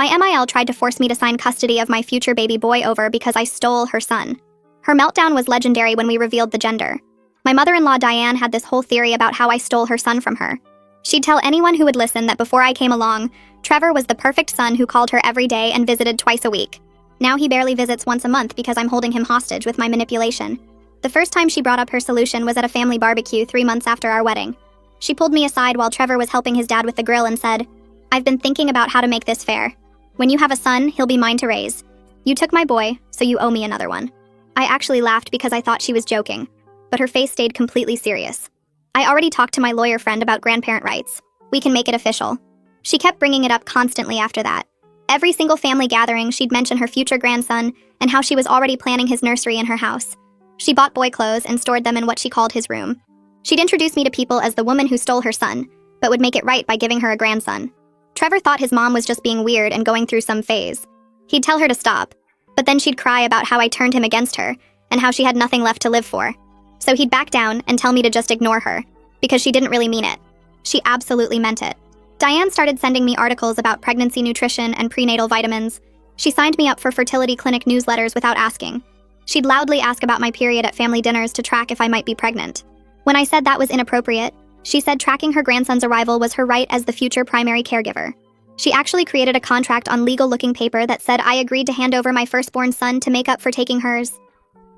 My MIL tried to force me to sign custody of my future baby boy over because I stole her son. Her meltdown was legendary when we revealed the gender. My mother-in-law Diane had this whole theory about how I stole her son from her. She'd tell anyone who would listen that before I came along, Trevor was the perfect son who called her every day and visited twice a week. Now he barely visits once a month because I'm holding him hostage with my manipulation. The first time she brought up her solution was at a family barbecue 3 months after our wedding. She pulled me aside while Trevor was helping his dad with the grill and said, "I've been thinking about how to make this fair. When you have a son, he'll be mine to raise. You took my boy, so you owe me another one." I actually laughed because I thought she was joking, but her face stayed completely serious. I already talked to my lawyer friend about grandparent rights. We can make it official. She kept bringing it up constantly after that. Every single family gathering, she'd mention her future grandson and how she was already planning his nursery in her house. She bought boy clothes and stored them in what she called his room. She'd introduce me to people as the woman who stole her son, but would make it right by giving her a grandson. Trevor thought his mom was just being weird and going through some phase. He'd tell her to stop, but then she'd cry about how I turned him against her and how she had nothing left to live for. So he'd back down and tell me to just ignore her, because she didn't really mean it. She absolutely meant it. Diane started sending me articles about pregnancy nutrition and prenatal vitamins. She signed me up for fertility clinic newsletters without asking. She'd loudly ask about my period at family dinners to track if I might be pregnant. When I said that was inappropriate, she said tracking her grandson's arrival was her right as the future primary caregiver. She actually created a contract on legal-looking paper that said I agreed to hand over my firstborn son to make up for taking hers.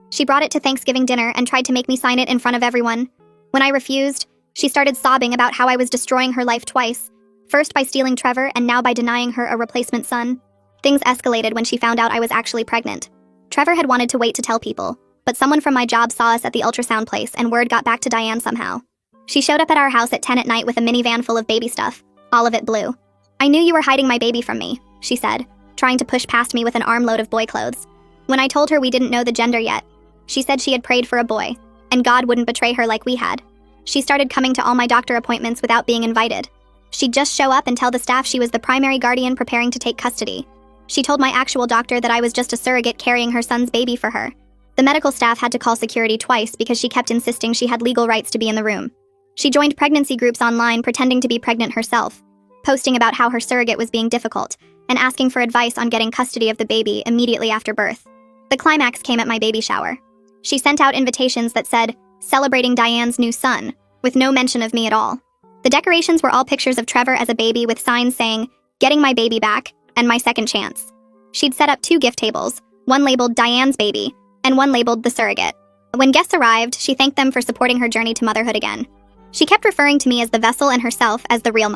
She brought it to Thanksgiving dinner and tried to make me sign it in front of everyone. When I refused, she started sobbing about how I was destroying her life twice, first by stealing Trevor and now by denying her a replacement son. Things escalated when she found out I was actually pregnant. Trevor had wanted to wait to tell people, but someone from my job saw us at the ultrasound place and word got back to Diane somehow. She showed up at our house at 10 at night with a minivan full of baby stuff, all of it blue. "I knew you were hiding my baby from me," she said, trying to push past me with an armload of boy clothes. When I told her we didn't know the gender yet, she said she had prayed for a boy, and God wouldn't betray her like we had. She started coming to all my doctor appointments without being invited. She'd just show up and tell the staff she was the primary guardian preparing to take custody. She told my actual doctor that I was just a surrogate carrying her son's baby for her. The medical staff had to call security twice because she kept insisting she had legal rights to be in the room. She joined pregnancy groups online pretending to be pregnant herself, posting about how her surrogate was being difficult, and asking for advice on getting custody of the baby immediately after birth. The climax came at my baby shower. She sent out invitations that said, "Celebrating Diane's new son," with no mention of me at all. The decorations were all pictures of Trevor as a baby with signs saying, "Getting my baby back," and "My second chance." She'd set up 2 gift tables, one labeled Diane's baby, and one labeled the surrogate. When guests arrived, she thanked them for supporting her journey to motherhood again. She kept referring to me as the vessel and herself as the real mother.